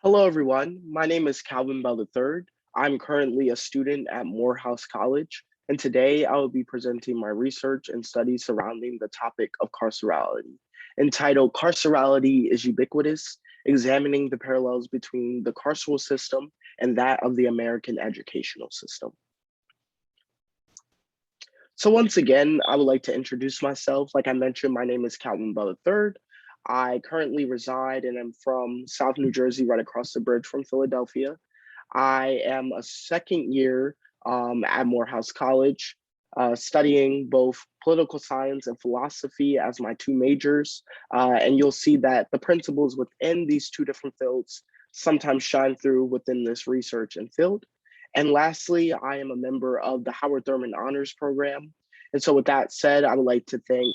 Hello, everyone. My name is Calvin Bell III. I'm currently a student at Morehouse College, and today I will be presenting my research and studies surrounding the topic of carcerality, entitled Carcerality is Ubiquitous, Examining the Parallels Between the Carceral System and that of the American Educational System. So once again, I would like to introduce myself. Like I mentioned, my name is Calvin Bell III. I currently reside and am from South New Jersey, right across the bridge from Philadelphia. I am a second year at Morehouse College, studying both political science and philosophy as my two majors. And you'll see that the principles within these two different fields sometimes shine through within this research and field. And lastly, I am a member of the Howard Thurman Honors Program. And so with that said, I would like to thank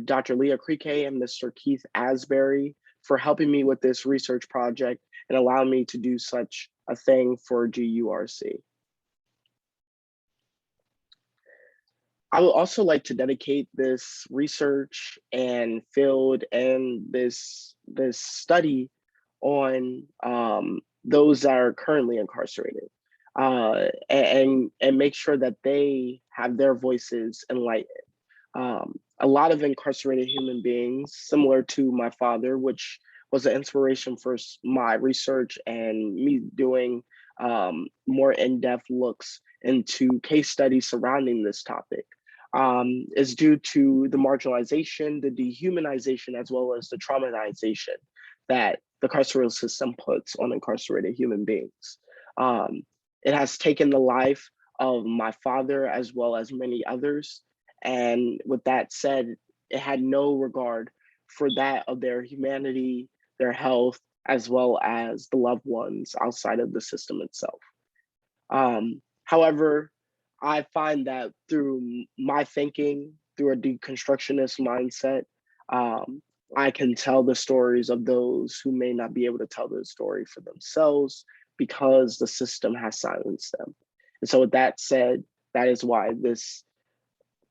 Dr. Leah Creekay and Mr. Keith Asbury for helping me with this research project and allowing me to do such a thing for GURC. I would also like to dedicate this research and field and this study on those that are currently incarcerated, and make sure that they have their voices enlightened. A lot of incarcerated human beings, similar to my father, which was an inspiration for my research and me doing more in-depth looks into case studies surrounding this topic, is due to the marginalization, the dehumanization, as well as the traumatization that the carceral system puts on incarcerated human beings. It has taken the life of my father as well as many others. And with that said, it had no regard for that of their humanity, their health, as well as the loved ones outside of the system itself. However, I find that through my thinking, through a deconstructionist mindset, I can tell the stories of those who may not be able to tell the story for themselves because the system has silenced them. And so with that said, that is why this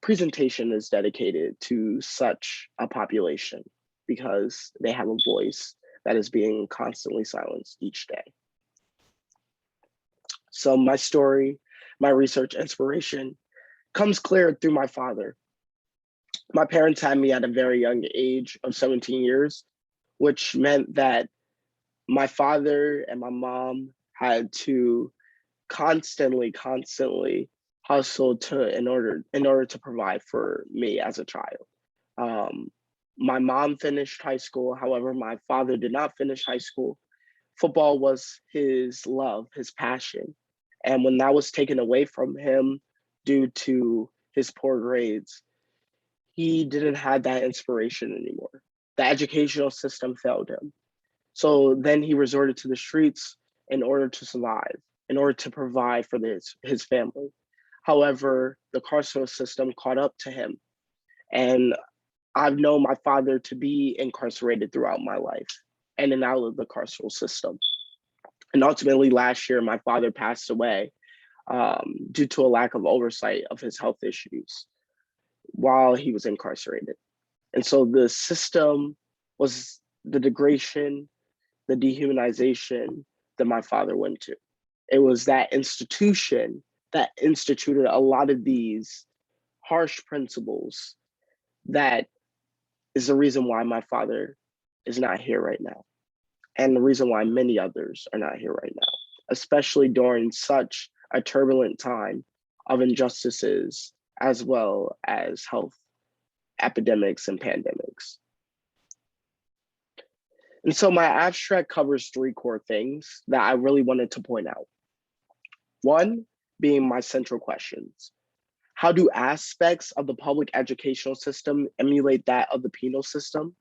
presentation is dedicated to such a population, because they have a voice that is being constantly silenced each day. So my story, my research inspiration comes clear through my father. My parents had me at a very young age of 17 years, which meant that my father and my mom had to constantly hustle in order to provide for me as a child. My mom finished high school. However, my father did not finish high school. Football was his love, his passion. And when that was taken away from him due to his poor grades, he didn't have that inspiration anymore. The educational system failed him. So then he resorted to the streets in order to survive, in order to provide for his family. However, the carceral system caught up to him. And I've known my father to be incarcerated throughout my life and and out of the carceral system. And ultimately last year, my father passed away due to a lack of oversight of his health issues while he was incarcerated. And so the system was the degradation, the dehumanization that my father went to. It was that institution that instituted a lot of these harsh principles that is the reason why my father is not here right now. And the reason why many others are not here right now, especially during such a turbulent time of injustices as well as health epidemics and pandemics. And so my abstract covers three core things that I really wanted to point out. One being my central questions. How do aspects of the public educational system emulate that of the penal system?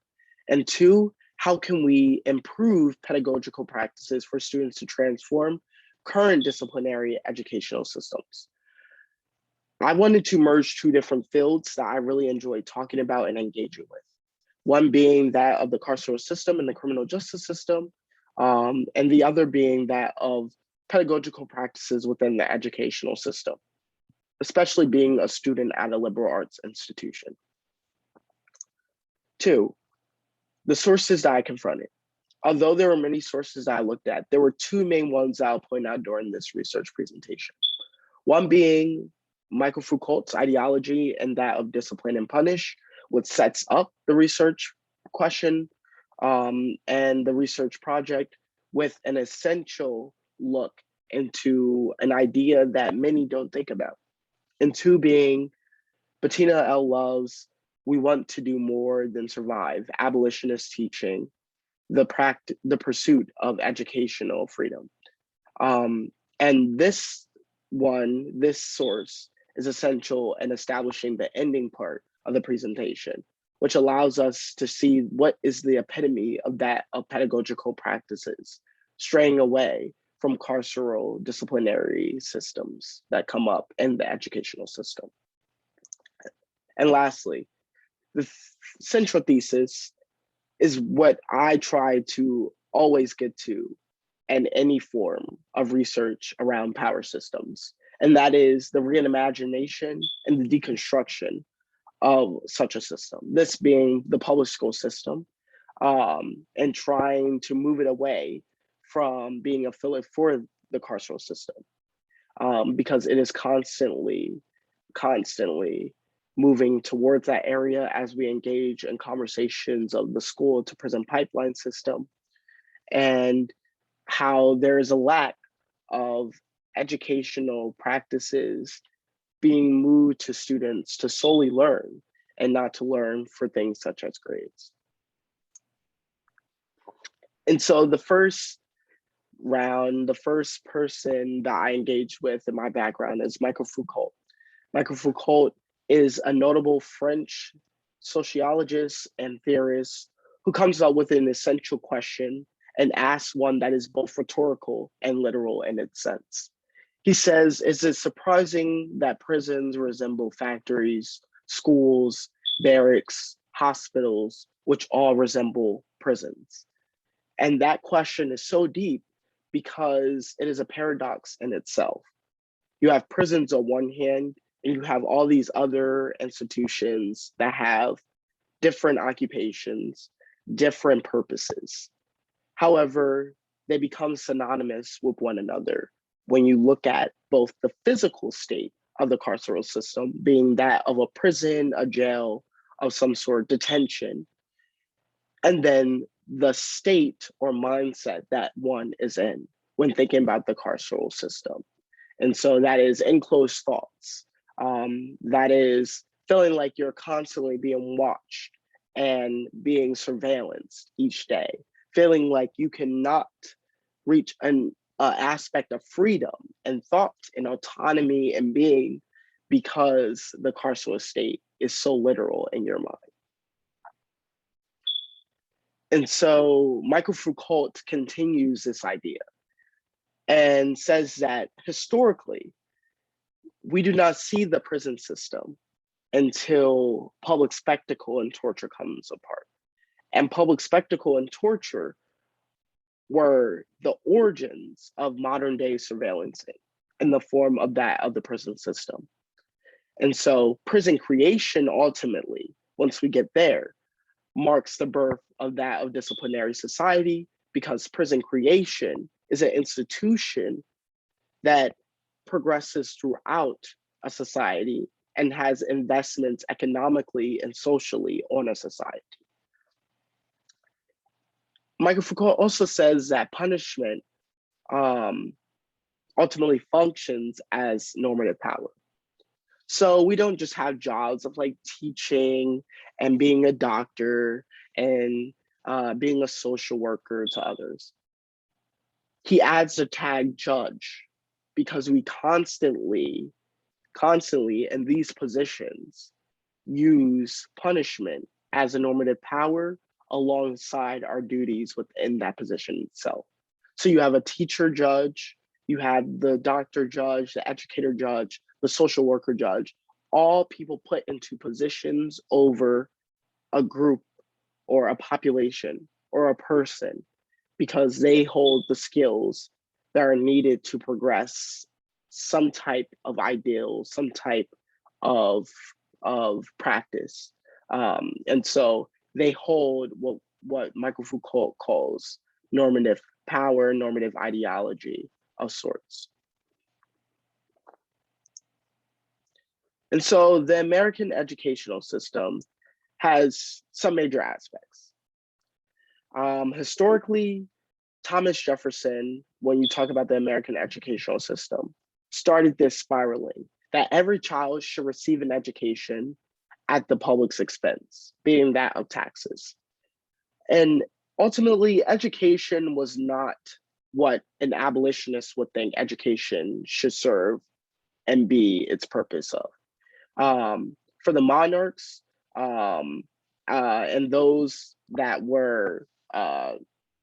And two, how can we improve pedagogical practices for students to transform current disciplinary educational systems? I wanted to merge two different fields that I really enjoy talking about and engaging with. One being that of the carceral system and the criminal justice system, and the other being that of pedagogical practices within the educational system, especially being a student at a liberal arts institution. Two, the sources that I confronted. Although there were many sources I looked at, there were two main ones I'll point out during this research presentation. One being Michael Foucault's ideology and that of discipline and punish, which sets up the research question and the research project with an essential look into an idea that many don't think about. And two being Bettina L. Love's We Want to Do More Than Survive, abolitionist teaching, the pursuit of educational freedom. And this source is essential in establishing the ending part of the presentation, which allows us to see what is the epitome of pedagogical practices, straying away from carceral disciplinary systems that come up in the educational system. And lastly, the central thesis is what I try to always get to in any form of research around power systems, and that is the reimagination and the deconstruction of such a system, this being the public school system, and trying to move it away from being a filler for the carceral system, because it is constantly moving towards that area as we engage in conversations of the school to prison pipeline system, and how there is a lack of educational practices being moved to students to solely learn and not to learn for things such as grades. And so the first round, the first person that I engaged with in my background is Michael Foucault. Michael Foucault is a notable French sociologist and theorist who comes up with an essential question and asks one that is both rhetorical and literal in its sense. He says, is it surprising that prisons resemble factories, schools, barracks, hospitals, which all resemble prisons? And that question is so deep because it is a paradox in itself. You have prisons on one hand, and you have all these other institutions that have different occupations, different purposes. However, they become synonymous with one another when you look at both the physical state of the carceral system, being that of a prison, a jail of some sort, detention, and then the state or mindset that one is in when thinking about the carceral system. And so that is enclosed thoughts. That is feeling like you're constantly being watched and being surveillanced each day, feeling like you cannot reach an aspect of freedom and thought and autonomy and being because the carceral state is so literal in your mind. And so Michael Foucault continues this idea and says that historically, we do not see the prison system until public spectacle and torture comes apart. And public spectacle and torture were the origins of modern day surveillance in the form of that of the prison system. And so prison creation ultimately, once we get there, marks the birth of that of disciplinary society, because prison creation is an institution that progresses throughout a society and has investments economically and socially on a society. Michael Foucault also says that punishment ultimately functions as normative power. So we don't just have jobs of like teaching and being a doctor and being a social worker to others. He adds the tag judge because we constantly in these positions use punishment as a normative power alongside our duties within that position itself. So you have a teacher judge, you have the doctor judge, the educator judge, the social worker judge, all people put into positions over a group or a population or a person because they hold the skills that are needed to progress some type of ideal, some type of practice. And so they hold what Michael Foucault calls normative power, normative ideology of sorts. And so the American educational system has some major aspects. Historically, Thomas Jefferson, when you talk about the American educational system, started this spiraling that every child should receive an education at the public's expense, being that of taxes. And ultimately, education was not what an abolitionist would think education should serve and be its purpose of. For the monarchs and those that were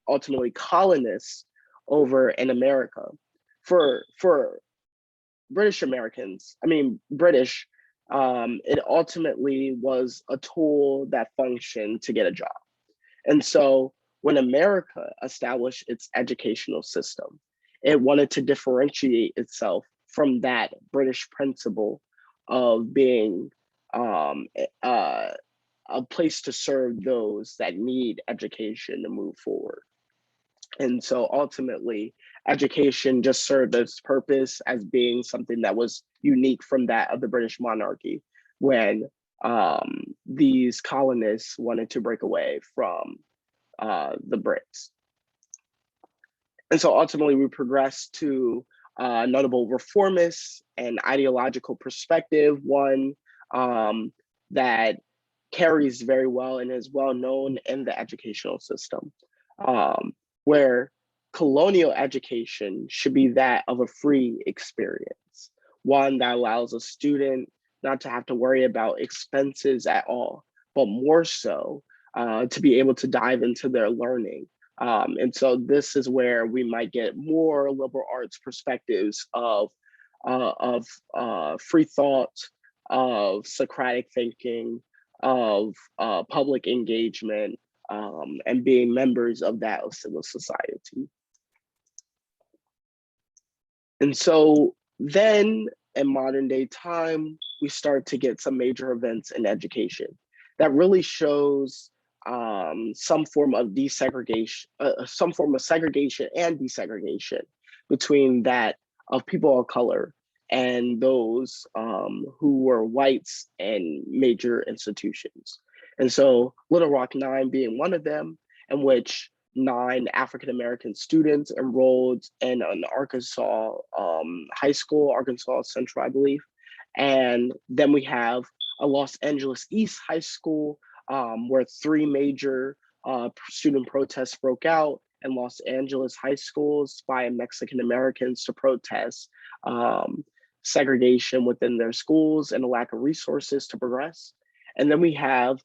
ultimately colonists over in America, for British Americans, British, it ultimately was a tool that functioned to get a job. And so when America established its educational system, it wanted to differentiate itself from that British principle of being a place to serve those that need education to move forward. And so ultimately, education just served its purpose as being something that was unique from that of the British monarchy when these colonists wanted to break away from the Brits. And so ultimately, we progressed to notable reformists and ideological perspective, one that carries very well and is well known in the educational system, where colonial education should be that of a free experience, one that allows a student not to have to worry about expenses at all, but more so to be able to dive into their learning. And so this is where we might get more liberal arts perspectives of free thought, of Socratic thinking, of public engagement, and being members of that of civil society. And so then in modern day time, we start to get some major events in education that really shows some form of desegregation, some form of segregation and desegregation between that of people of color and those who were whites in major institutions. And so Little Rock 9 being one of them, in which 9 African-American students enrolled in an Arkansas high school, Arkansas Central, I believe. And then we have a Los Angeles East high school where 3 major student protests broke out in Los Angeles high schools by Mexican Americans to protest segregation within their schools and a lack of resources to progress. And then we have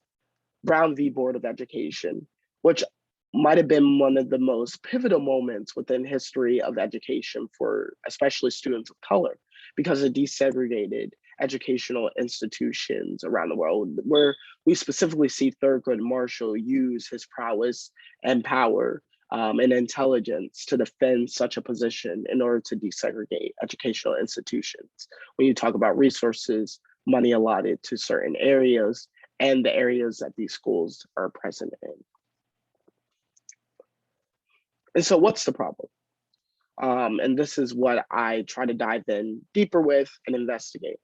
Brown v. Board of Education, which might have been one of the most pivotal moments within history of education for especially students of color, because it desegregated educational institutions around the world, where we specifically see Thurgood Marshall use his prowess and power and intelligence to defend such a position in order to desegregate educational institutions. When you talk about resources, money allotted to certain areas, and the areas that these schools are present in. And so what's the problem? And this is what I try to dive in deeper with and investigate.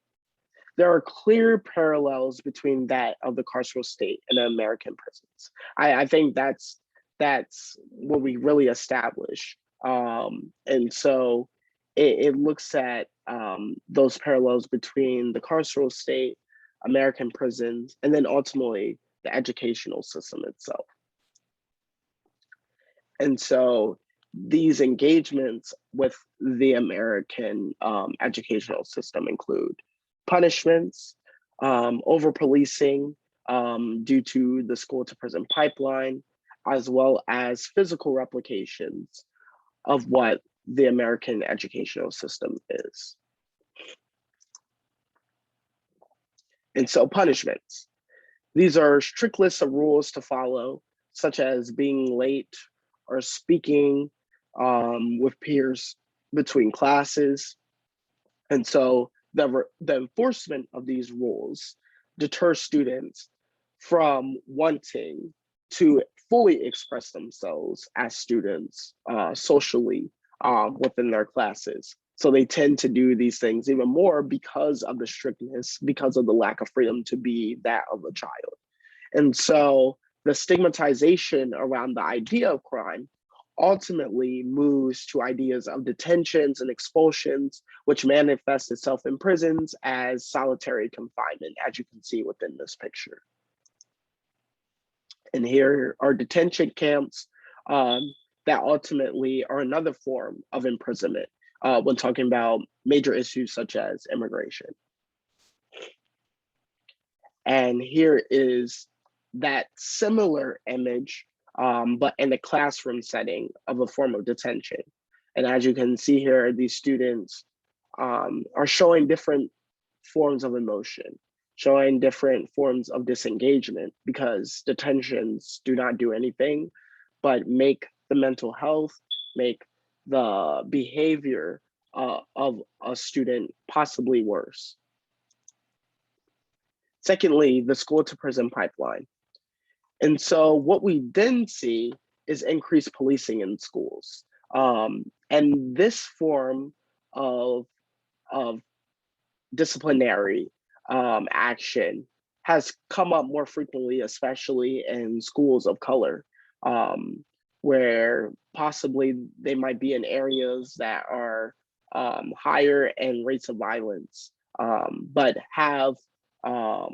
There are clear parallels between that of the carceral state and the American prisons. I think that's what we really establish. And so it looks at those parallels between the carceral state, American prisons, and then ultimately the educational system itself. And so these engagements with the American educational system include punishments, over-policing due to the school to prison pipeline, as well as physical replications of what the American educational system is. And so punishments. These are strict lists of rules to follow, such as being late or speaking with peers between classes. And so the enforcement of these rules deters students from wanting to fully express themselves as students socially within their classes. So they tend to do these things even more because of the strictness, because of the lack of freedom to be that of a child. And so the stigmatization around the idea of crime ultimately moves to ideas of detentions and expulsions, which manifests itself in prisons as solitary confinement, as you can see within this picture. And here are detention camps that ultimately are another form of imprisonment when talking about major issues such as immigration. And here is that similar image, but in a classroom setting of a form of detention. And as you can see here, these students are showing different forms of emotion, showing different forms of disengagement, because detentions do not do anything but make the mental health, make the behavior of a student possibly worse. Secondly, the school to prison pipeline. And so what we then see is increased policing in schools. And this form of disciplinary action has come up more frequently, especially in schools of color, where possibly they might be in areas that are higher in rates of violence, but have uh,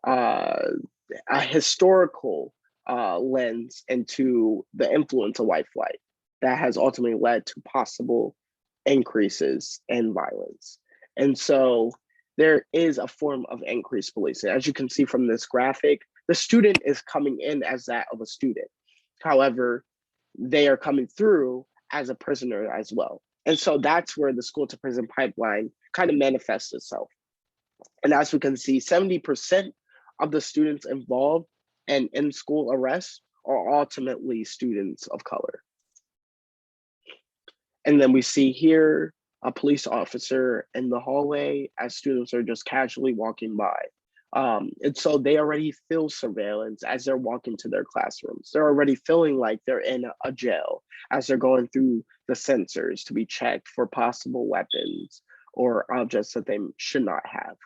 a historical lens into the influence of white flight that has ultimately led to possible increases in violence. And so there is a form of increased policing. As you can see from this graphic, the student is coming in as that of a student. However, they are coming through as a prisoner as well. And so that's where the school to prison pipeline kind of manifests itself. And as we can see, 70% of the students involved and in school arrests are ultimately students of color. And then we see here a police officer in the hallway as students are just casually walking by. And so they already feel surveillance as they're walking to their classrooms. They're already feeling like they're in a jail as they're going through the sensors to be checked for possible weapons or objects that they should not have.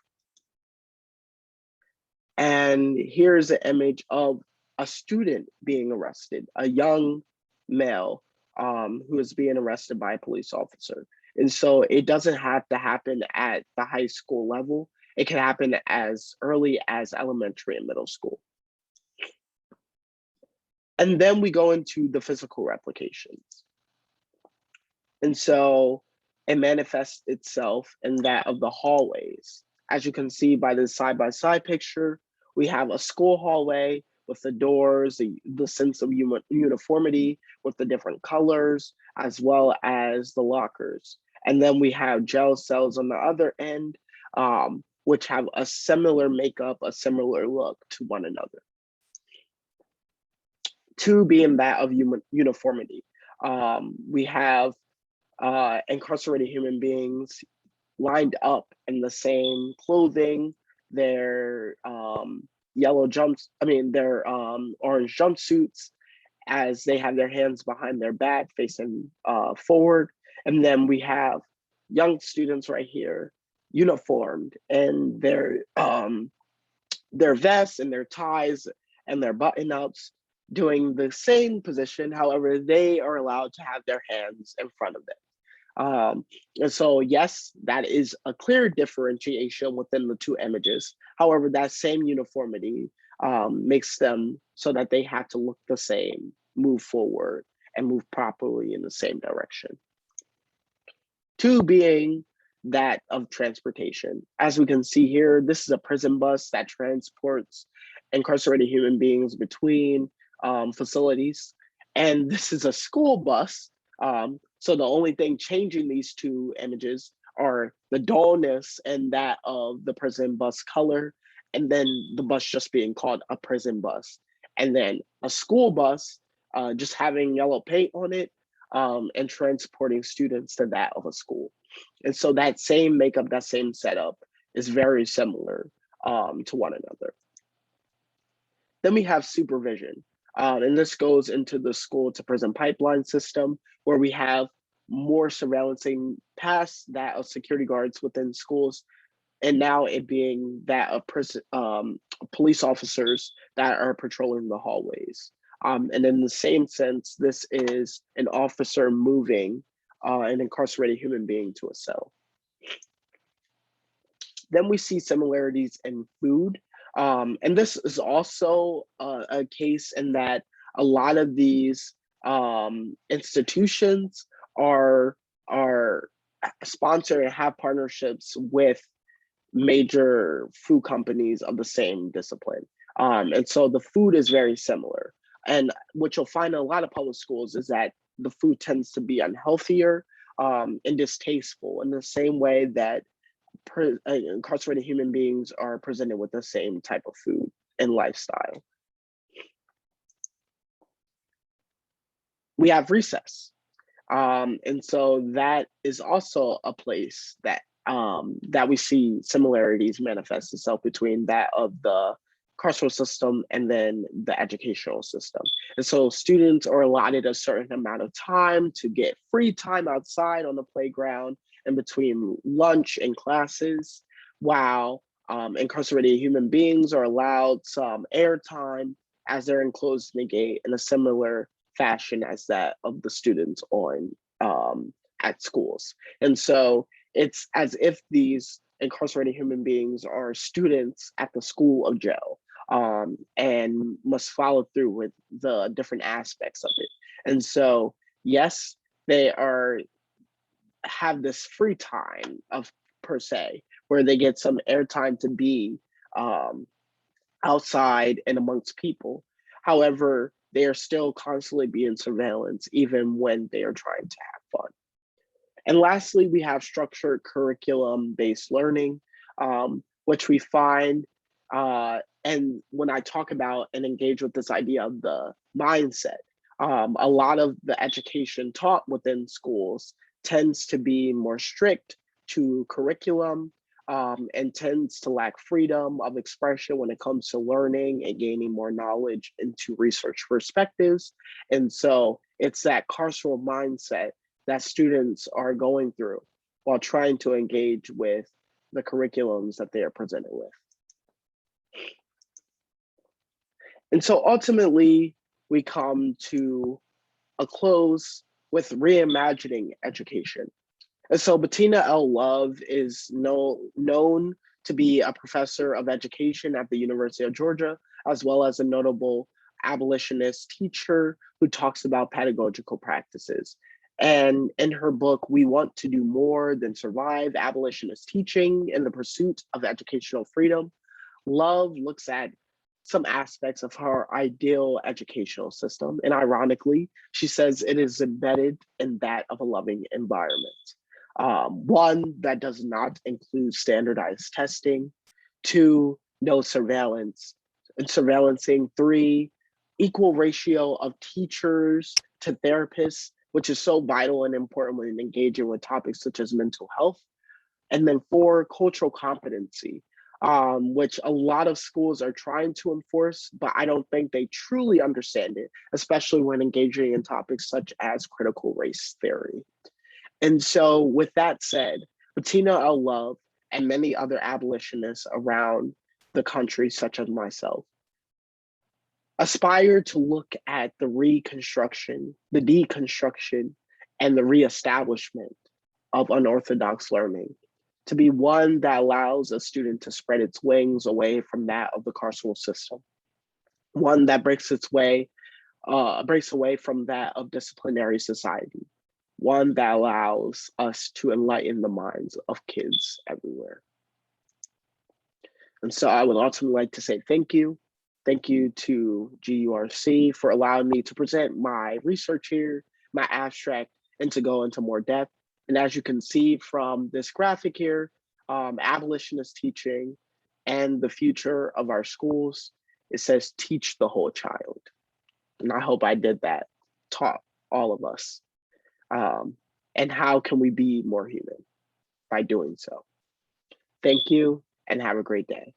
And here's an image of a student being arrested, a young male who is being arrested by a police officer. And so it doesn't have to happen at the high school level. It can happen as early as elementary and middle school. And then we go into the physical replications. And so it manifests itself in that of the hallways. As you can see by the side-by-side picture, we have a school hallway with the doors, the sense of uniformity with the different colors, as well as the lockers. And then we have jail cells on the other end, which have a similar makeup, a similar look to one another. Two being that of uniformity. We have incarcerated human beings lined up in the same clothing, their their orange jumpsuits, as they have their hands behind their back facing forward. And then we have young students right here, uniformed, and their vests and their ties and their button-ups, doing the same position. However, they are allowed to have their hands in front of them. And so, yes, that is a clear differentiation within the two images. However, that same uniformity makes them so that they have to look the same, move forward, and move properly in the same direction. Two being that of transportation. As we can see here, this is a prison bus that transports incarcerated human beings between facilities. And this is a school bus. So the only thing changing these two images are the dullness and that of the prison bus color, and then the bus just being called a prison bus. And then a school bus just having yellow paint on it and transporting students to that of a school. And so that same makeup, that same setup is very similar to one another. Then we have supervision. And this goes into the school to prison pipeline system, where we have more surveillancing past that of security guards within schools, and now it being that of police officers that are patrolling the hallways. And in the same sense, this is an officer moving an incarcerated human being to a cell. Then we see similarities in food. And this is also a case in that a lot of these institutions are sponsor and have partnerships with major food companies of the same discipline. And so the food is very similar. And what you'll find in a lot of public schools is that the food tends to be unhealthier and distasteful in the same way that incarcerated human beings are presented with the same type of food and lifestyle. We have recess. And so that is also a place that that we see similarities manifest itself between that of the carceral system and then the educational system. And so students are allotted a certain amount of time to get free time outside on the playground in between lunch and classes, while incarcerated human beings are allowed some airtime as they're enclosed in the gate in a similar fashion as that of the students on at schools. And so it's as if these incarcerated human beings are students at the school of jail, and must follow through with the different aspects of it. And so, yes, they have this free time of per se, where they get some airtime to be outside and amongst people. However, they are still constantly being surveillance, even when they are trying to have fun. And lastly, we have structured curriculum-based learning, which we find, and when I talk about and engage with this idea of the mindset, a lot of the education taught within schools tends to be more strict to curriculum, and tends to lack freedom of expression when it comes to learning and gaining more knowledge into research perspectives. And so it's that carceral mindset that students are going through while trying to engage with the curriculums that they are presented with. And so ultimately, we come to a close with reimagining education. And so Bettina L. Love is known to be a professor of education at the University of Georgia, as well as a notable abolitionist teacher who talks about pedagogical practices. And in her book, We Want to Do More Than Survive, Abolitionist Teaching in the Pursuit of Educational Freedom, Love looks at some aspects of her ideal educational system. And ironically, she says it is embedded in that of a loving environment. One that does not include standardized testing. Two, no surveillance. And surveillancing. Three, equal ratio of teachers to therapists, which is so vital and important when engaging with topics such as mental health. And then four, cultural competency, which a lot of schools are trying to enforce, but I don't think they truly understand it, especially when engaging in topics such as critical race theory. And so with that said, Bettina L. Love and many other abolitionists around the country, such as myself, aspire to look at the reconstruction, the deconstruction, and the reestablishment of unorthodox learning to be one that allows a student to spread its wings away from that of the carceral system, one that breaks away from that of disciplinary society, one that allows us to enlighten the minds of kids everywhere. And so I would ultimately like to say thank you. Thank you to GURC for allowing me to present my research here, my abstract, and to go into more depth. And as you can see from this graphic here, abolitionist teaching and the future of our schools, it says teach the whole child. And I hope I did that, taught all of us. And how can we be more human by doing so? Thank you and have a great day.